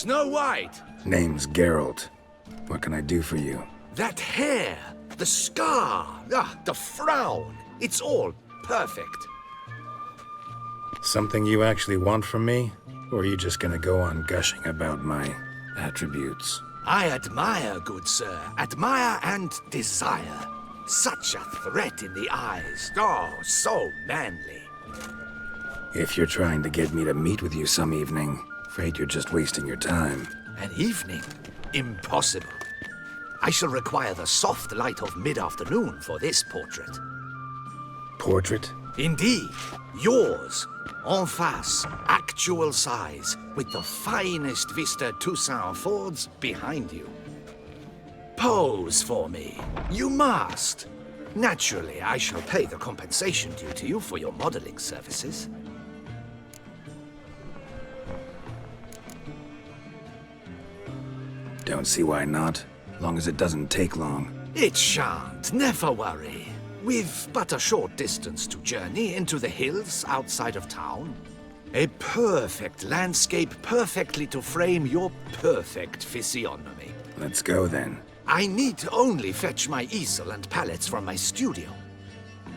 Snow White! Name's Geralt. What can I do for you? That hair, the scar, the frown. It's all perfect. Something you actually want from me? Or are you just gonna go on gushing about my attributes? I admire, good sir. Admire and desire. Such a threat in the eyes. Oh, so manly. If you're trying to get me to meet with you some evening, afraid you're just wasting your time. An evening? Impossible. I shall require the soft light of mid-afternoon for this portrait. Portrait? Indeed. Yours. En face. Actual size. With the finest Vista Toussaint Fords behind you. Pose for me. You must. Naturally, I shall pay the compensation due to you for your modeling services. Don't see why not, long as it doesn't take long. It shan't, never worry. We've but a short distance to journey into the hills outside of town. A perfect landscape perfectly to frame your perfect physiognomy. Let's go then. I need only fetch my easel and palettes from my studio.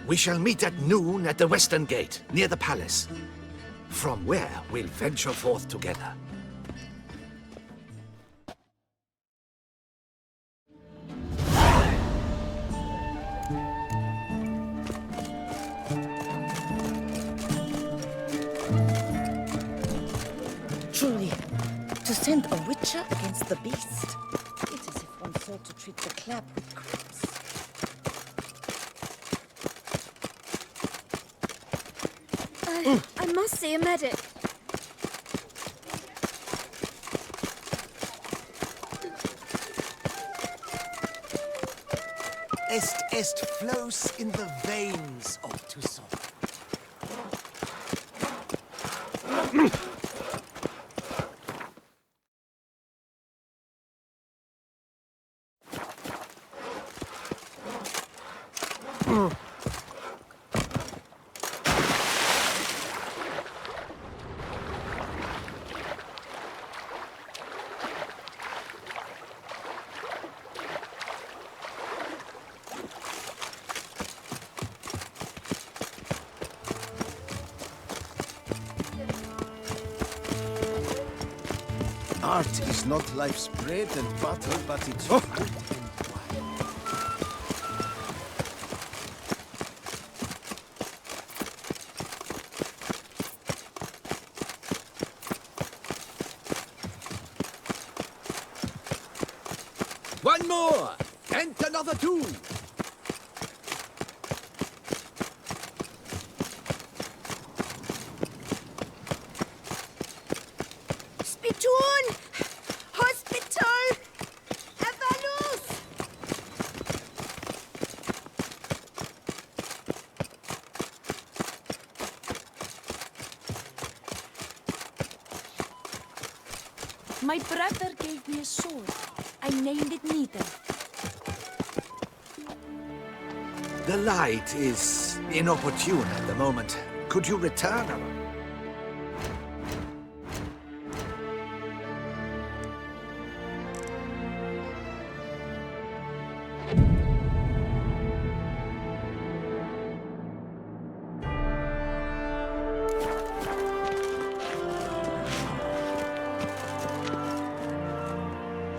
We shall meet at noon at the western gate, near the palace. From where we'll venture forth together. Truly, to send a witcher against the beast. It is as if one sought to treat the clap with crumbs. I must see a medic. Est flows in the veins of Toussaint. Art is not life's bread and butter, but it's food and wine. One more! And another two! Spittoon! Hospital! Evanus! My brother gave me a sword. I named it Needle. The light is inopportune at the moment. Could you return?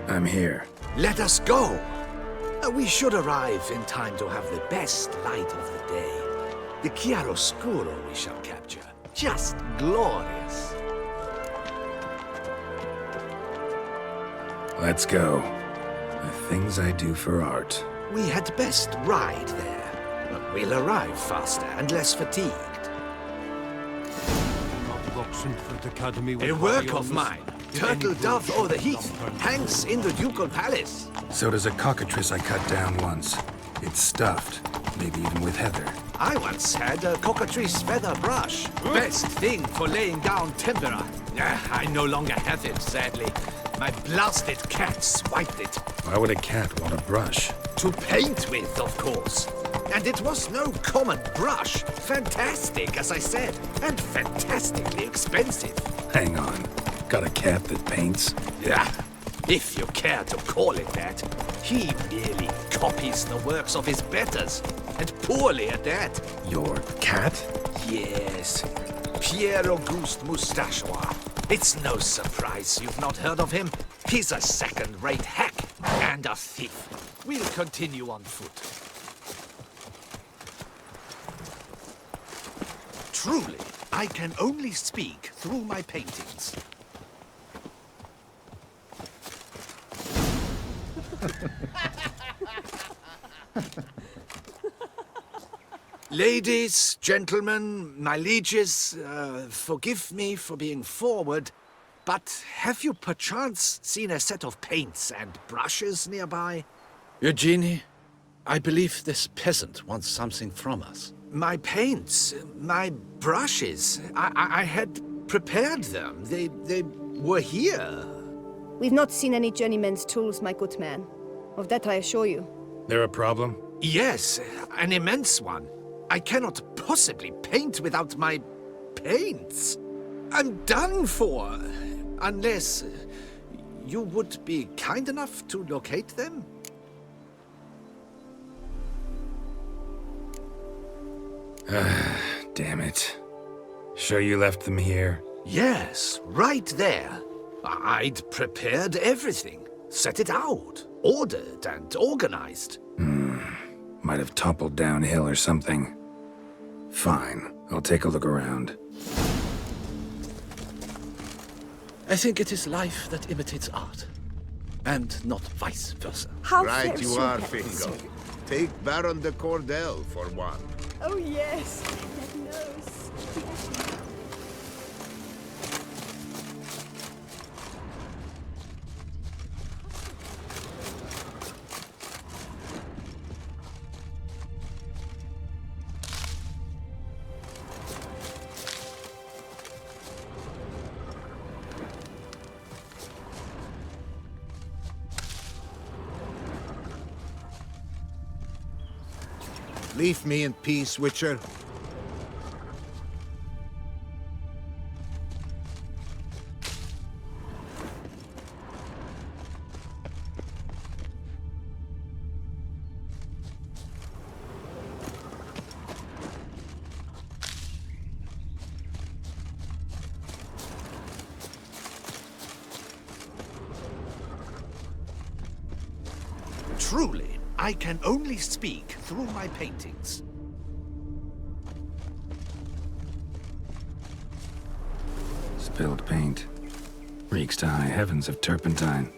I'm here. Let us go! We should arrive in time to have the best light of the day. The chiaroscuro we shall capture. Just glorious. Let's go. The things I do for art. We had best ride there, but we'll arrive faster and less fatigued. A work of mine. Turtle dove o'er the heath hangs in the ducal palace. So does a cockatrice I cut down once. It's stuffed, maybe even with heather. I once had a cockatrice feather brush. Best thing for laying down tempera. I no longer have it, sadly. My blasted cat swiped it. Why would a cat want a brush? To paint with, of course. And it was no common brush. Fantastic, as I said, and fantastically expensive. Hang on. Got a cat that paints? Yeah, if you care to call it that. He merely copies the works of his betters, and poorly at that. Your cat? Yes, Pierre-Auguste Moustachois. It's no surprise you've not heard of him. He's a second-rate hack and a thief. We'll continue on foot. Truly, I can only speak through my paintings. Ladies, gentlemen, my lieges, forgive me for being forward, but have you perchance seen a set of paints and brushes nearby? Eugenie, I believe this peasant wants something from us. My paints, my brushes, I had prepared them. They were here. We've not seen any journeyman's tools, my good man. Of that I assure you. There a problem? Yes, an immense one. I cannot possibly paint without my paints. I'm done for. Unless you would be kind enough to locate them? Damn it. Sure you left them here? Yes, right there. I'd prepared everything. Set it out. Ordered and organized. Might have toppled downhill or something. Fine, I'll take a look around. I think it is life that imitates art, and not vice versa. How Right fares you your are, pets? Fingal. Take Baron de Cordel for one. Oh yes, that nose. Leave me in peace, Witcher. Truly, I can only speak through my paintings. Spilled paint. Reeks to high heavens of turpentine.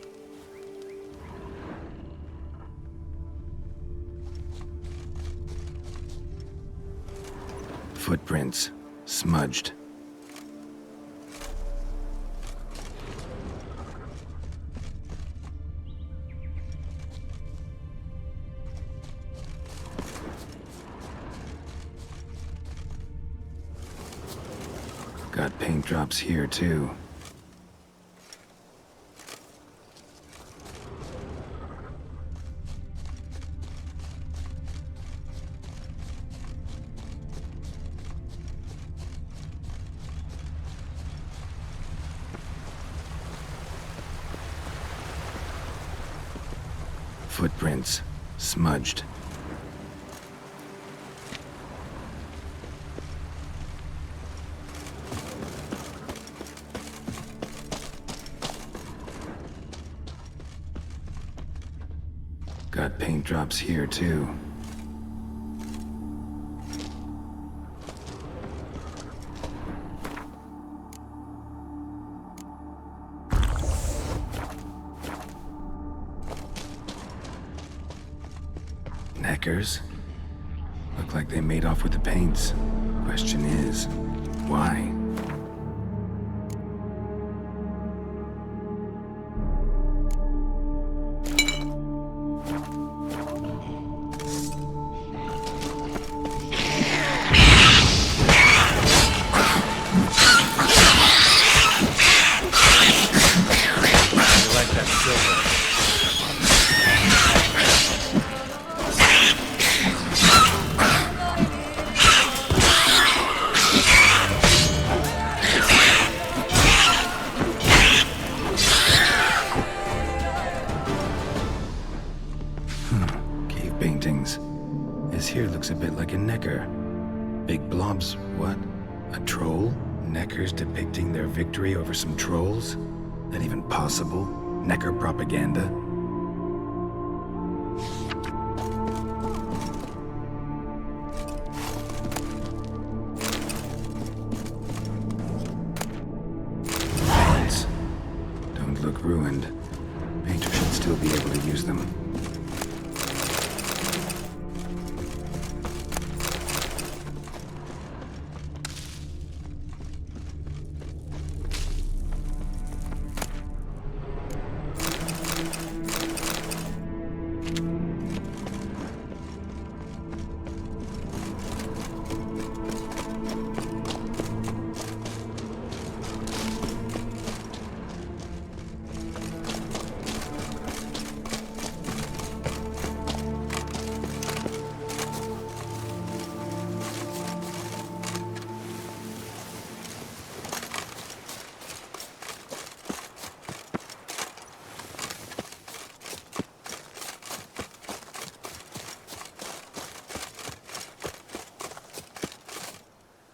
Footprints. Smudged. Got paint drops here, too. Footprints. Smudged. Got paint drops here, too. Neckers? Look like they made off with the paints. Question is, why? This here looks a bit like a necker. Big blobs, what? A troll? Neckers depicting their victory over some trolls? That even possible? Necker propaganda? Paints. Don't look ruined. Painter should still be able to use them.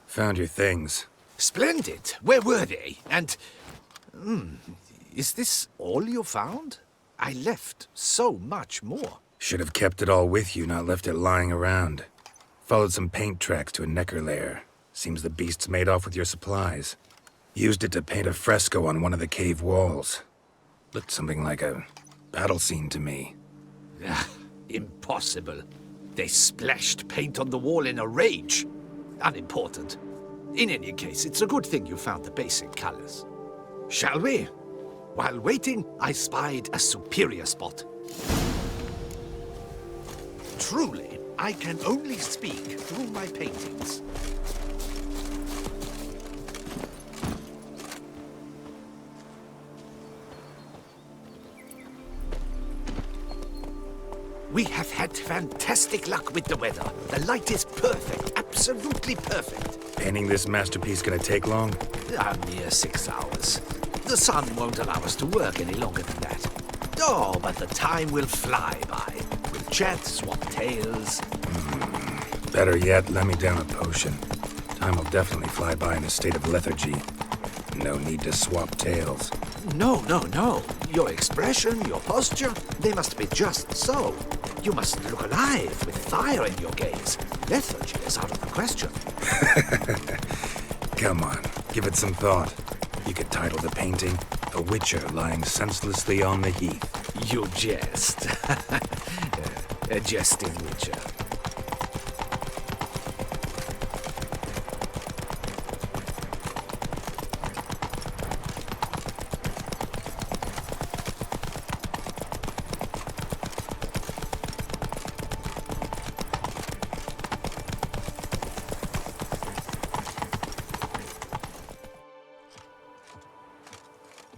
Found your things. Splendid. Where were they? And... is this all you found? I left so much more. Should have kept it all with you, not left it lying around. Followed some paint tracks to a necker lair. Seems the beast's made off with your supplies. Used it to paint a fresco on one of the cave walls. Looked something like a battle scene to me. Impossible. They splashed paint on the wall in a rage. Unimportant. In any case, it's a good thing you found the basic colors. Shall we? While waiting, I spied a superior spot. Truly, I can only speak through my paintings. We have had fantastic luck with the weather. The light is perfect, absolutely perfect. Painting this masterpiece gonna take long? A mere 6 hours. The sun won't allow us to work any longer than that. Oh, but the time will fly by. We'll chat, swap tales. Better yet, let me down a potion. Time will definitely fly by in a state of lethargy. No need to swap tales. No. Your expression, your posture, they must be just so. You must look alive with fire in your gaze. Lethargy is out of the question. Come on, give it some thought. You could title the painting, A Witcher Lying Senselessly on the Heath. You jest. A jesting witcher.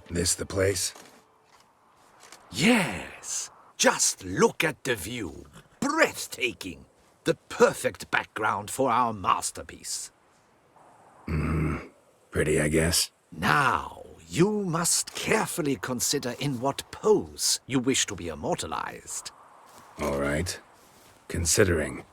This the place? Yes. Just look at the view. Breathtaking. The perfect background for our masterpiece. Pretty, I guess. Now, you must carefully consider in what pose you wish to be immortalized. All right. Considering.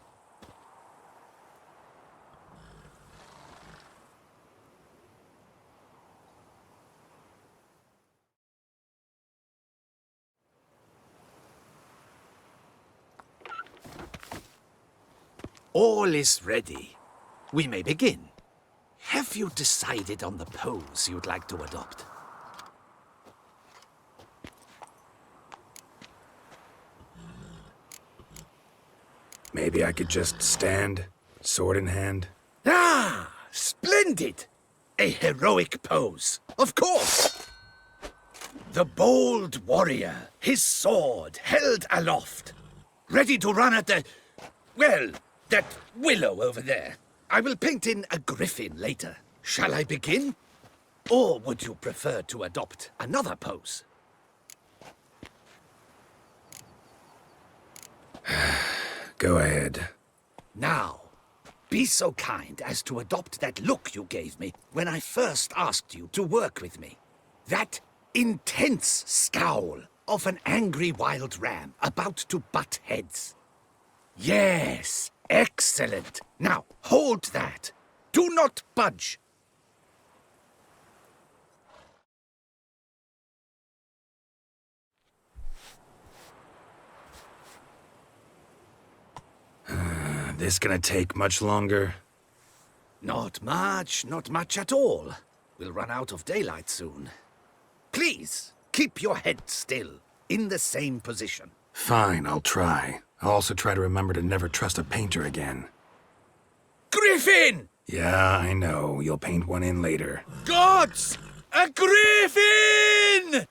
All is ready. We may begin. Have you decided on the pose you'd like to adopt? Maybe I could just stand, sword in hand. Ah, splendid! A heroic pose, of course! The bold warrior, his sword held aloft, ready to run at the... well, that willow over there. I will paint in a griffin later. Shall I begin? Or would you prefer to adopt another pose? Go ahead. Now, be so kind as to adopt that look you gave me when I first asked you to work with me. That intense scowl of an angry wild ram about to butt heads. Yes, Excellent. Now, hold that. Do not budge. This gonna take much longer? Not much at all. We'll run out of daylight soon. Please, keep your head still, in the same position. Fine, I'll try. I'll also try to remember to never trust a painter again. Griffin! Yeah, I know. You'll paint one in later. Gods! A griffin!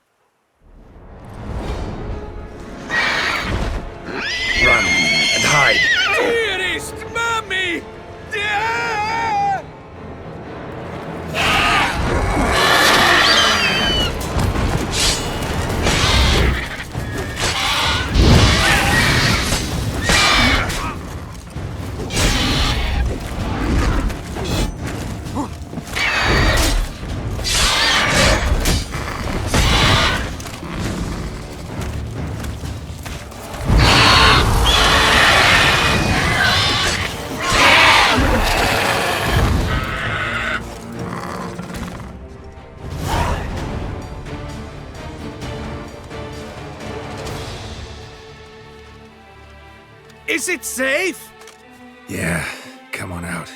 Run and hide! Dearest Mummy! Is it safe? Yeah, come on out.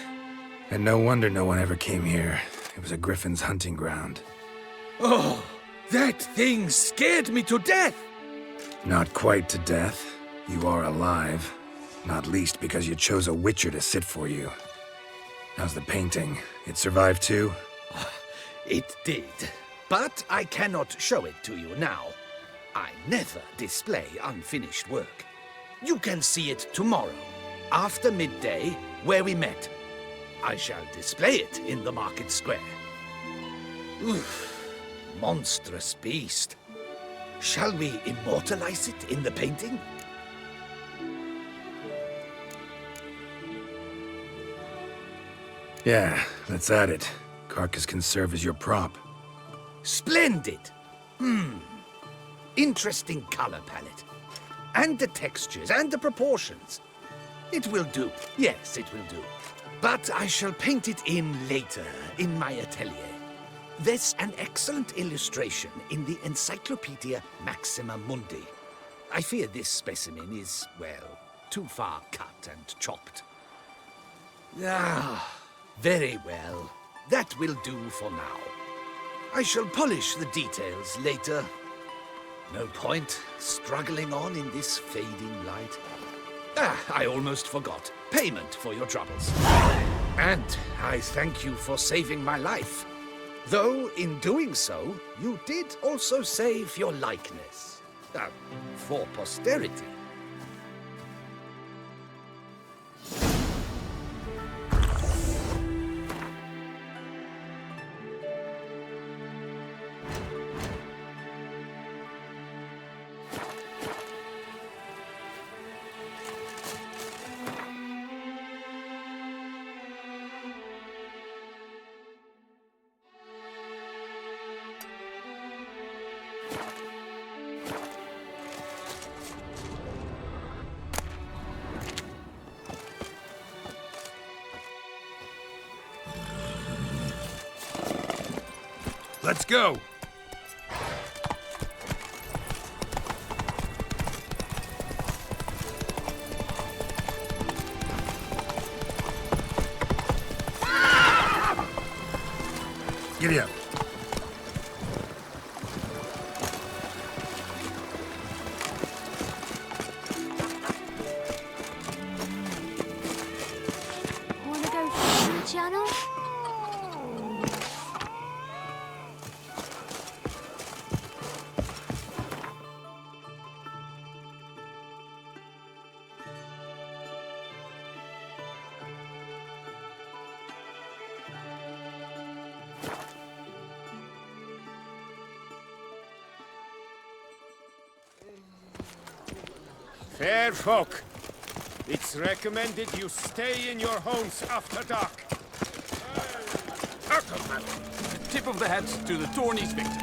And no wonder no one ever came here. It was a griffin's hunting ground. Oh, that thing scared me to death. Not quite to death. You are alive. Not least because you chose a witcher to sit for you. How's the painting? It survived too? It did. But I cannot show it to you now. I never display unfinished work. You can see it tomorrow, after midday, where we met. I shall display it in the market square. Oof, monstrous beast. Shall we immortalize it in the painting? Yeah, let's add it. Carcass can serve as your prop. Splendid! Interesting color palette. And the textures and the proportions. It will do. Yes, it will do. But I shall paint it in later, in my atelier. There's an excellent illustration in the Encyclopedia Maxima Mundi. I fear this specimen is, well, too far cut and chopped. Ah, very well. That will do for now. I shall polish the details later. No point struggling on in this fading light. Ah, I almost forgot. Payment for your troubles. And I thank you for saving my life. Though, in doing so, you did also save your likeness. For posterity. Let's go! Giddy up. Wanna go fishing, Channel? Fair folk, it's recommended you stay in your homes after dark. Out of that! Tip of the hat to the Tourney's victim.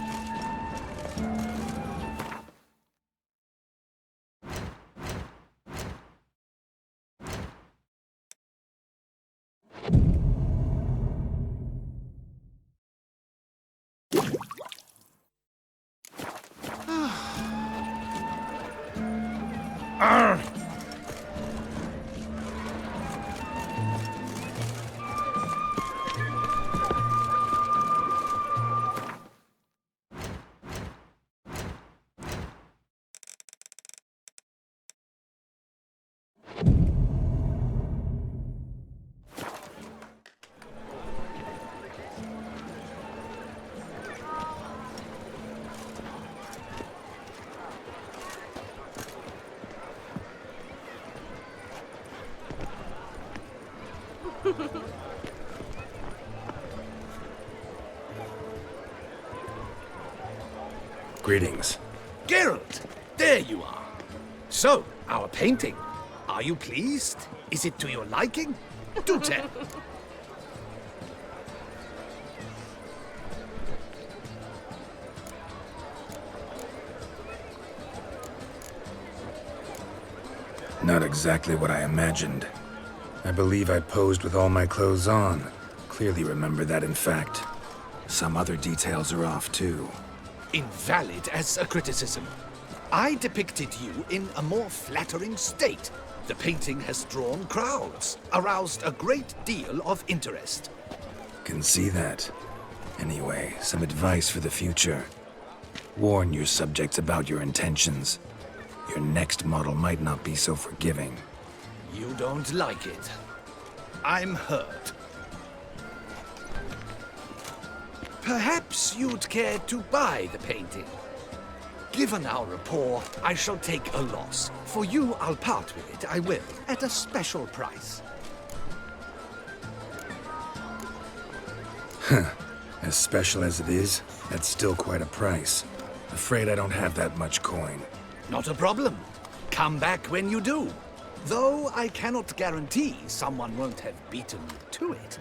Greetings. Geralt, there you are. So, our painting. Are you pleased? Is it to your liking? Do tell. Not exactly what I imagined. I believe I posed with all my clothes on. Clearly remember that, in fact. Some other details are off, too. Invalid as a criticism. I depicted you in a more flattering state. The painting has drawn crowds, aroused a great deal of interest. Can see that. Anyway, some advice for the future. Warn your subjects about your intentions. Your next model might not be so forgiving. You don't like it. I'm hurt. Perhaps you'd care to buy the painting. Given our rapport, I shall take a loss. For you, I'll part with it, I will, at a special price. As special as it is, that's still quite a price. Afraid I don't have that much coin. Not a problem. Come back when you do. Though I cannot guarantee someone won't have beaten you to it.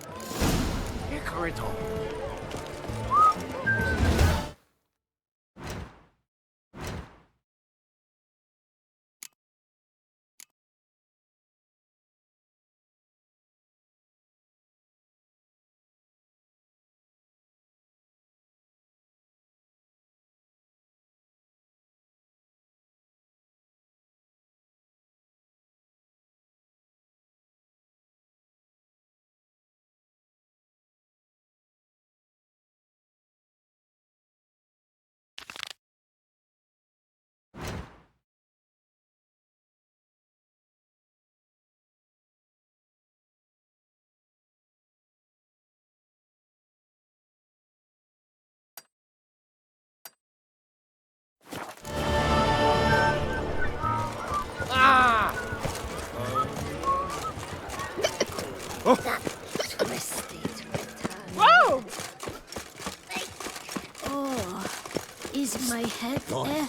Whoa! Oh, is my head foreign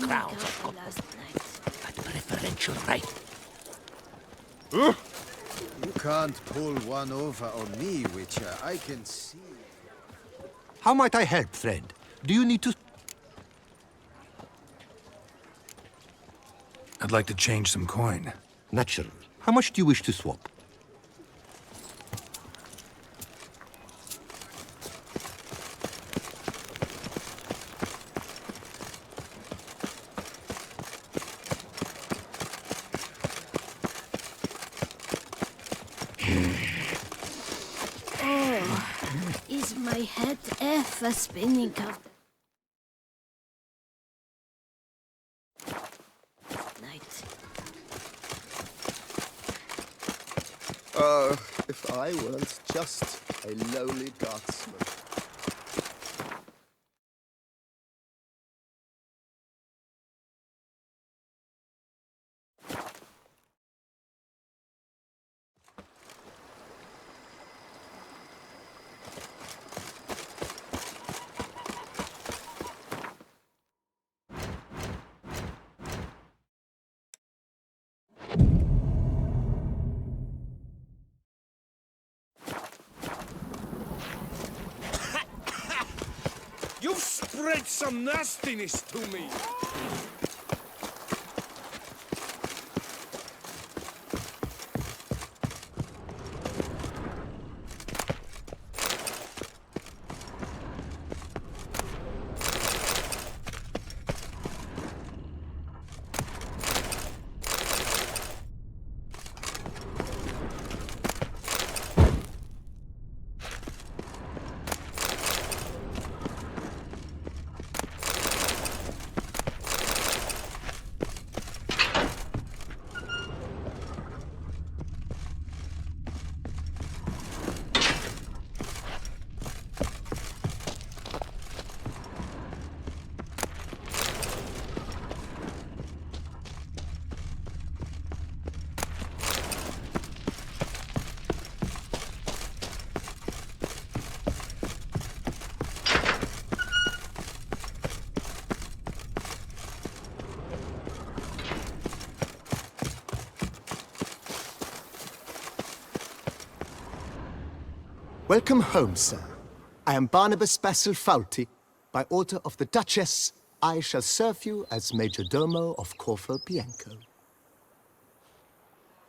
crowd last night? at preferential rate. You can't pull one over on me, Witcher. I can see. How might I help, friend? Do you need to... I'd like to change some coin. Naturally. How much do you wish to swap? Is my head ever spinning out? Night. Oh, if I weren't just a lowly guardsman. You've spread some nastiness to me. Welcome home, sir. I am Barnabas Basil Faulty. By order of the Duchess, I shall serve you as Major Domo of Corvo Bianco.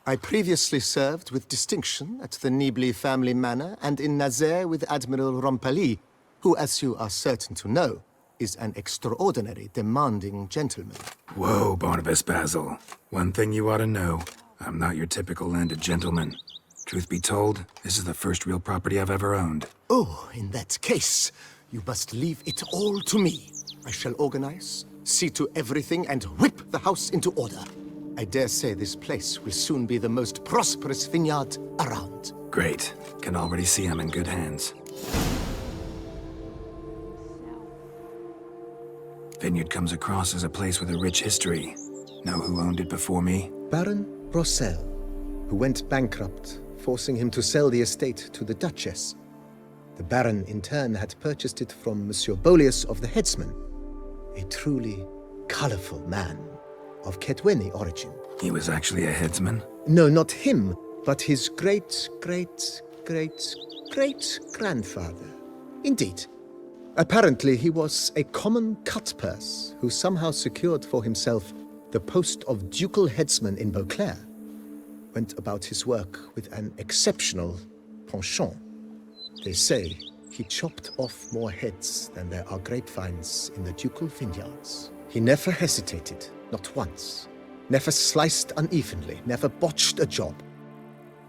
I previously served with distinction at the Nibli family manor and in Nazaire with Admiral Rompali, who, as you are certain to know, is an extraordinary, demanding gentleman. Whoa, Barnabas Basil. One thing you ought to know. I'm not your typical landed gentleman. Truth be told, this is the first real property I've ever owned. Oh, in that case, you must leave it all to me. I shall organize, see to everything, and whip the house into order. I dare say this place will soon be the most prosperous vineyard around. Great. Can already see I'm in good hands. Vineyard comes across as a place with a rich history. Know who owned it before me? Baron Rossel, who went bankrupt, forcing him to sell the estate to the Duchess. The Baron, in turn, had purchased it from Monsieur Bolius of the Headsman, a truly colorful man of Ketweni origin. He was actually a headsman? No, not him, but his great-great-great-great-grandfather. Indeed. Apparently, he was a common cutpurse who somehow secured for himself the post of ducal headsman in Beauclair. Went about his work with an exceptional penchant. They say he chopped off more heads than there are grapevines in the ducal vineyards. He never hesitated, not once. Never sliced unevenly, never botched a job.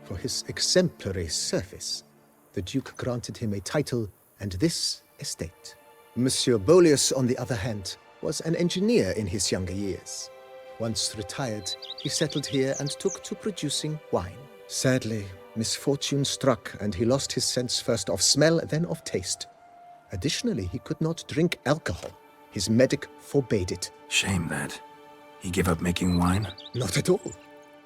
For his exemplary service, the Duke granted him a title and this estate. Monsieur Bolius, on the other hand, was an engineer in his younger years. Once retired, he settled here and took to producing wine. Sadly, misfortune struck and he lost his sense first of smell, then of taste. Additionally, he could not drink alcohol. His medic forbade it. Shame that. He gave up making wine? Not at all.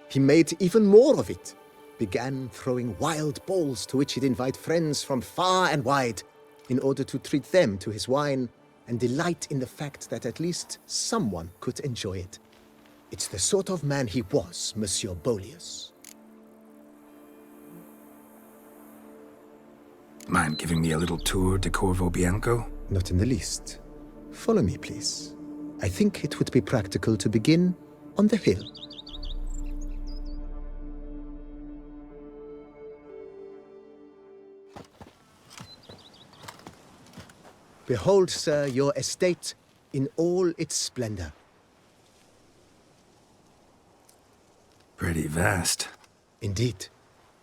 He made even more of it. Began throwing wild balls to which he'd invite friends from far and wide in order to treat them to his wine and delight in the fact that at least someone could enjoy it. It's the sort of man he was, Monsieur Bolius. Mind giving me a little tour to Corvo Bianco? Not in the least. Follow me, please. I think it would be practical to begin on the hill. Behold, sir, your estate in all its splendor. Pretty vast. Indeed.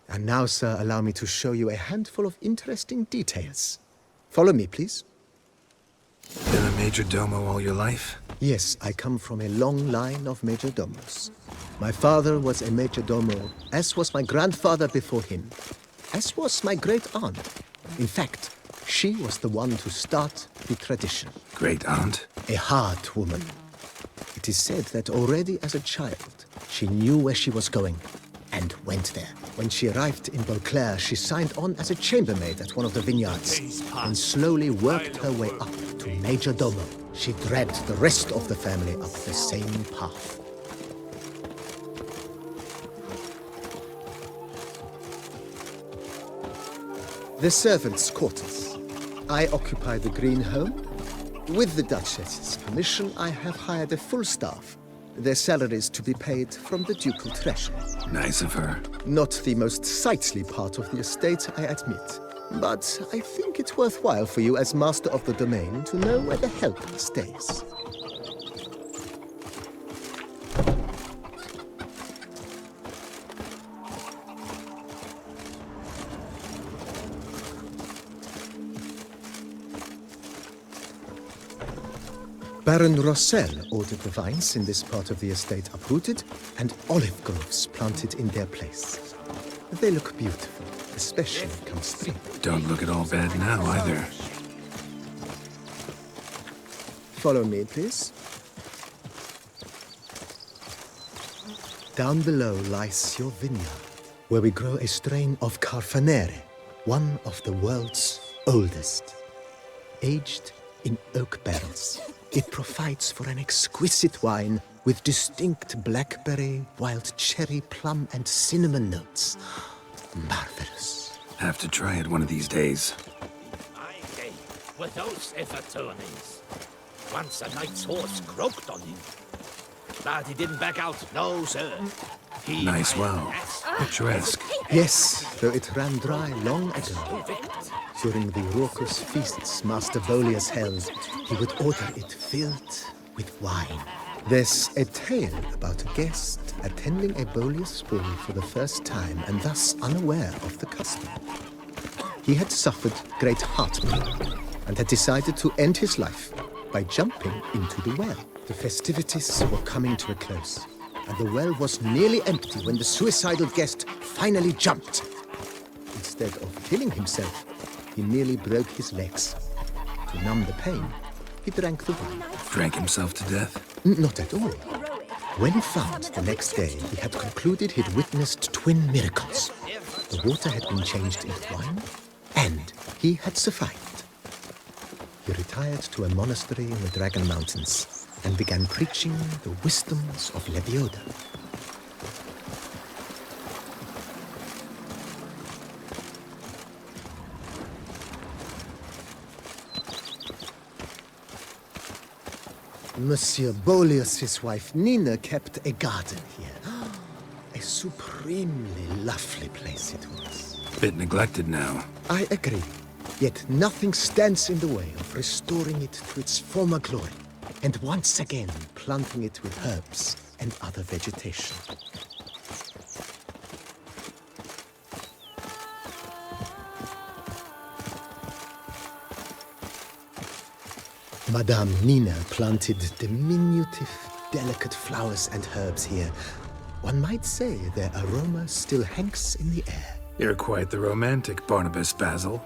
And now, sir, allow me to show you a handful of interesting details. Follow me, please. Been a major domo all your life? Yes, I come from a long line of major domos. My father was a major domo, as was my grandfather before him, as was my great-aunt. In fact, she was the one to start the tradition. Great-aunt? A hard woman. It is said that already as a child, she knew where she was going and went there. When she arrived in Beauclair, she signed on as a chambermaid at one of the vineyards and slowly worked her way up to Major Domo. She dragged the rest of the family up the same path. The servants' quarters. I occupy the green home. With the Duchess's permission, I have hired a full staff. Their salaries to be paid from the ducal treasury. Nice of her. Not the most sightly part of the estate, I admit. But I think it's worthwhile for you as master of the domain to know where the help stays. Baron Rossel ordered the vines in this part of the estate uprooted and olive groves planted in their place. They look beautiful, especially come spring. Don't look at all bad now, either. Follow me, please. Down below lies your vineyard, where we grow a strain of Carfanere, one of the world's oldest. Aged in oak barrels, it provides for an exquisite wine with distinct blackberry, wild cherry, plum, and cinnamon notes. Marvelous. Have to try it one of these days. My day were those tourneys. Once a knight's horse croaked on him. But he didn't back out, no, sir. He Nice well. Picturesque. Yes, though it ran dry long ago. During the raucous feasts Master Bolius held, he would order it filled with wine. There's a tale about a guest attending a Bolius ball for the first time and thus unaware of the custom. He had suffered great heartburn and had decided to end his life by jumping into the well. The festivities were coming to a close, and the well was nearly empty when the suicidal guest finally jumped. Instead of killing himself, he nearly broke his legs. To numb the pain, he drank the wine. Drank himself to death? Not at all. When found the next day, he had concluded he'd witnessed twin miracles. The water had been changed into wine, and he had survived. He retired to a monastery in the Dragon Mountains and began preaching the wisdoms of Lebioda. Monsieur Bolius's wife Nina kept a garden here. A supremely lovely place it was. Bit neglected now. I agree. Yet nothing stands in the way of restoring it to its former glory, and once again planting it with herbs and other vegetation. Madame Nina planted diminutive, delicate flowers and herbs here. One might say their aroma still hangs in the air. You're quite the romantic, Barnabas Basil.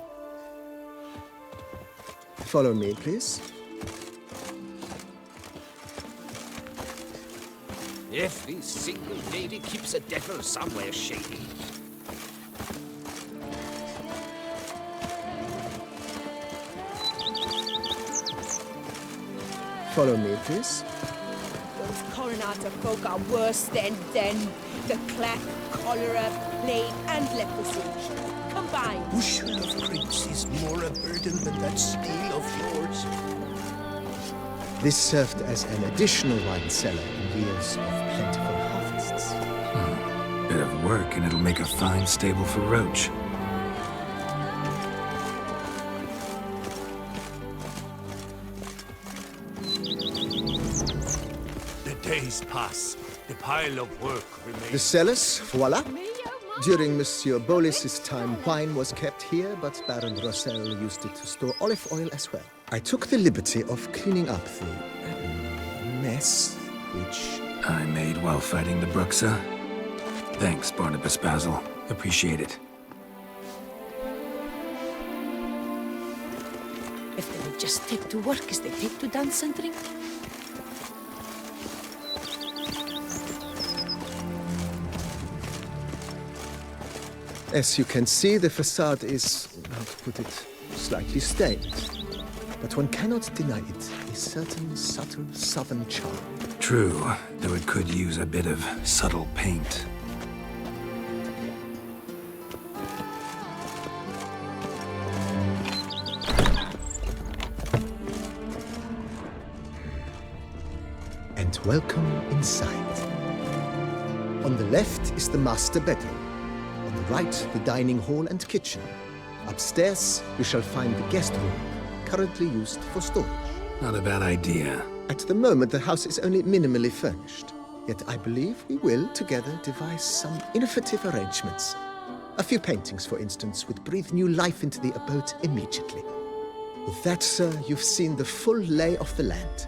Follow me, please. Every single lady keeps a devil somewhere shady. Follow me, please. Those Coronata folk are worse than the plague, cholera, plague, and leprosy combined. Bushel of grapes is more a burden than that steel of yours. This served as an additional wine cellar in years of plentiful harvests. Bit of work and it'll make a fine stable for Roach. The days pass. The pile of work remains. The cellars, voila. During Monsieur Bolis's time, wine was kept here, but Baron Rossel used it to store olive oil as well. I took the liberty of cleaning up the mess, which I made while fighting the Bruxa. Thanks, Barnabas Basil. Appreciate it. If they would just take to work as they take to dance and drink. As you can see, the facade is, how to put it, slightly stained. But one cannot deny it a certain subtle southern charm. True, though it could use a bit of subtle paint. And welcome inside. On the left is the master bedroom. On the right, the dining hall and kitchen. Upstairs, you shall find the guest room, currently used for storage. Not a bad idea. At the moment, the house is only minimally furnished. Yet I believe we will, together, devise some innovative arrangements. A few paintings, for instance, would breathe new life into the abode immediately. With that, sir, you've seen the full lay of the land.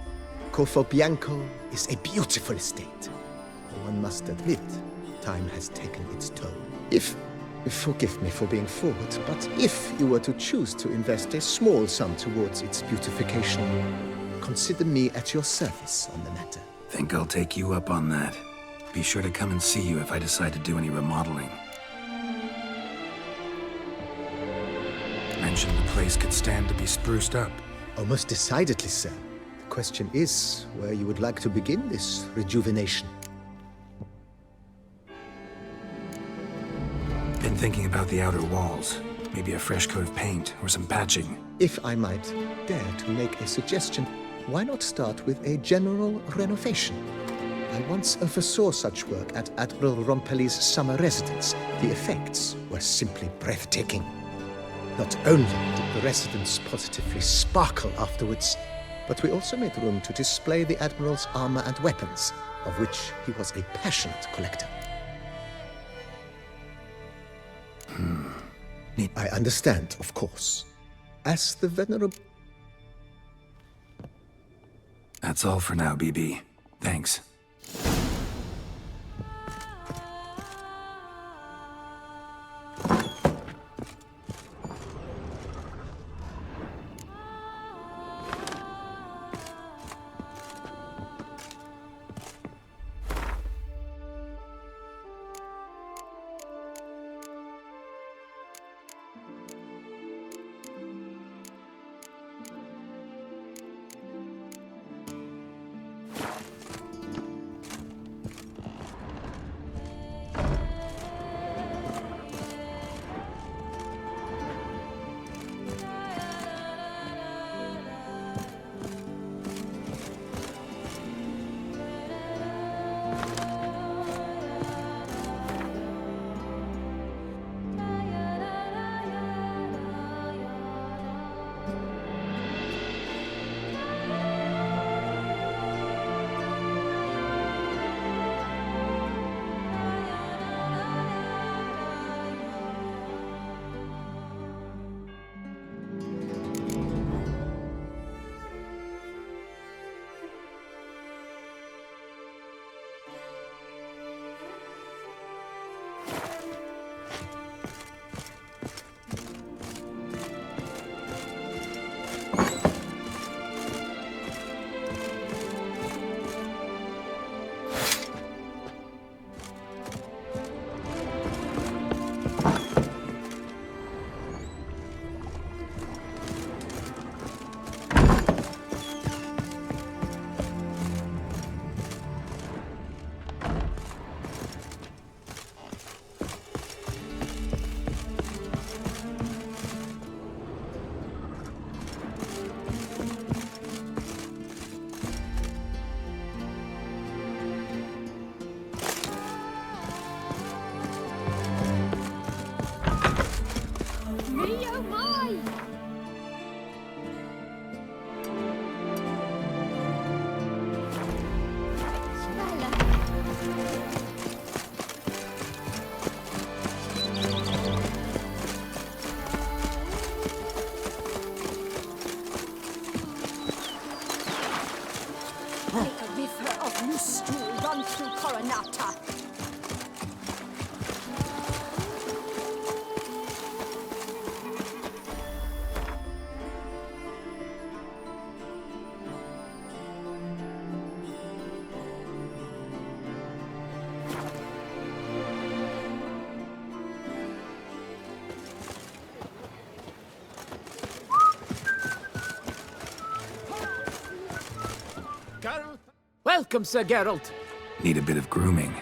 Corfo Bianco is a beautiful estate. Though one must admit, time has taken its toll. Forgive me for being forward, but if you were to choose to invest a small sum towards its beautification, consider me at your service on the matter. Think I'll take you up on that. Be sure to come and see you if I decide to do any remodeling. Mentioned the place could stand to be spruced up. Oh, most decidedly, sir. The question is where you would like to begin this rejuvenation. Been thinking about the outer walls. Maybe a fresh coat of paint or some patching. If I might dare to make a suggestion, why not start with a general renovation? I once oversaw such work at Admiral Rompelli's summer residence. The effects were simply breathtaking. Not only did the residence positively sparkle afterwards, but we also made room to display the Admiral's armor and weapons, of which he was a passionate collector. I understand, of course. As the venerable... That's all for now, BB. Thanks. Welcome, Sir Geralt. Need a bit of grooming.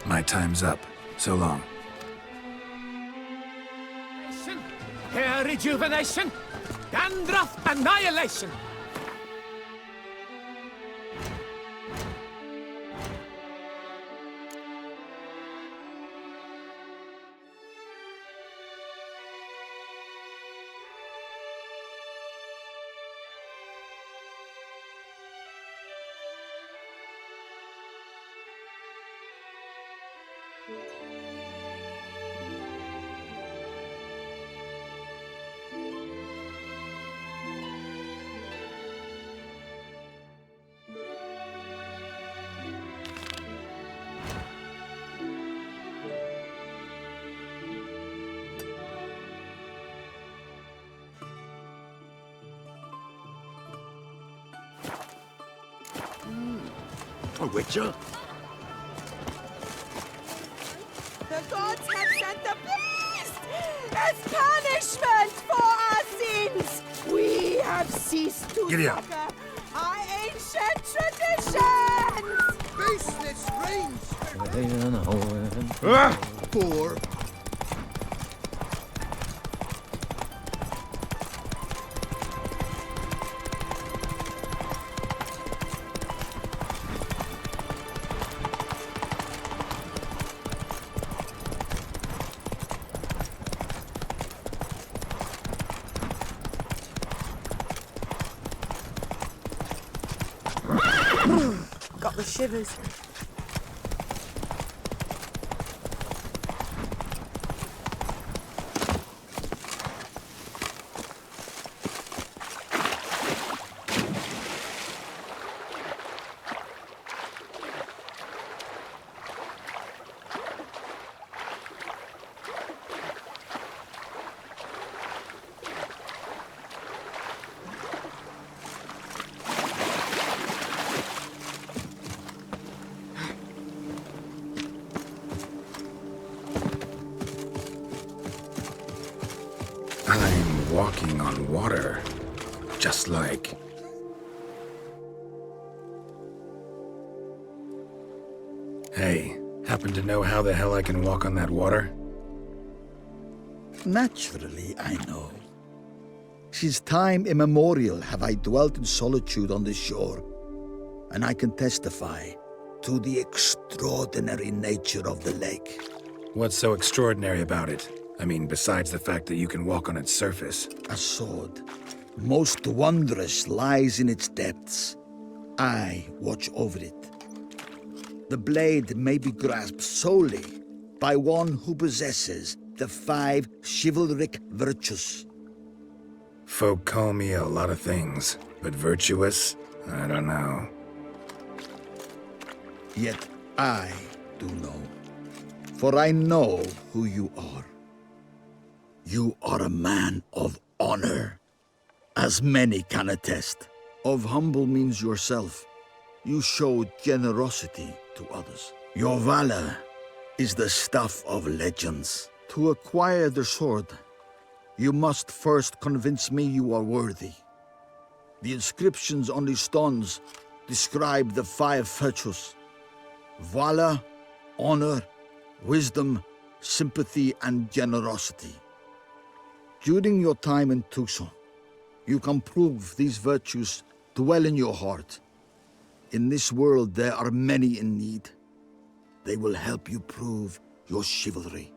My time's up. So long. Hair rejuvenation, dandruff annihilation. A witcher? The gods have sent the beast as punishment for our sins. We have ceased to Giddy up. suffer our ancient traditions. Baseless range! Ah! Poor. Got the shivers. I'm walking on water. Just like... Hey, happen to know how the hell I can walk on that water? Naturally, I know. Since time immemorial have I dwelt in solitude on this shore, and I can testify to the extraordinary nature of the lake. What's so extraordinary about it? I mean, besides the fact that you can walk on its surface. A sword, most wondrous, lies in its depths. I watch over it. The blade may be grasped solely by one who possesses the 5 chivalric virtues. Folk call me a lot of things, but virtuous? I don't know. Yet I do know, for I know who you are. You are a man of honor, as many can attest. Of humble means yourself. You show generosity to others. Your valor is the stuff of legends. To acquire the sword, you must first convince me you are worthy. The inscriptions on the stones describe the 5 virtues: valor, honor, wisdom, sympathy, and generosity. During your time in Tucson, you can prove these virtues dwell in your heart. In this world, there are many in need. They will help you prove your chivalry.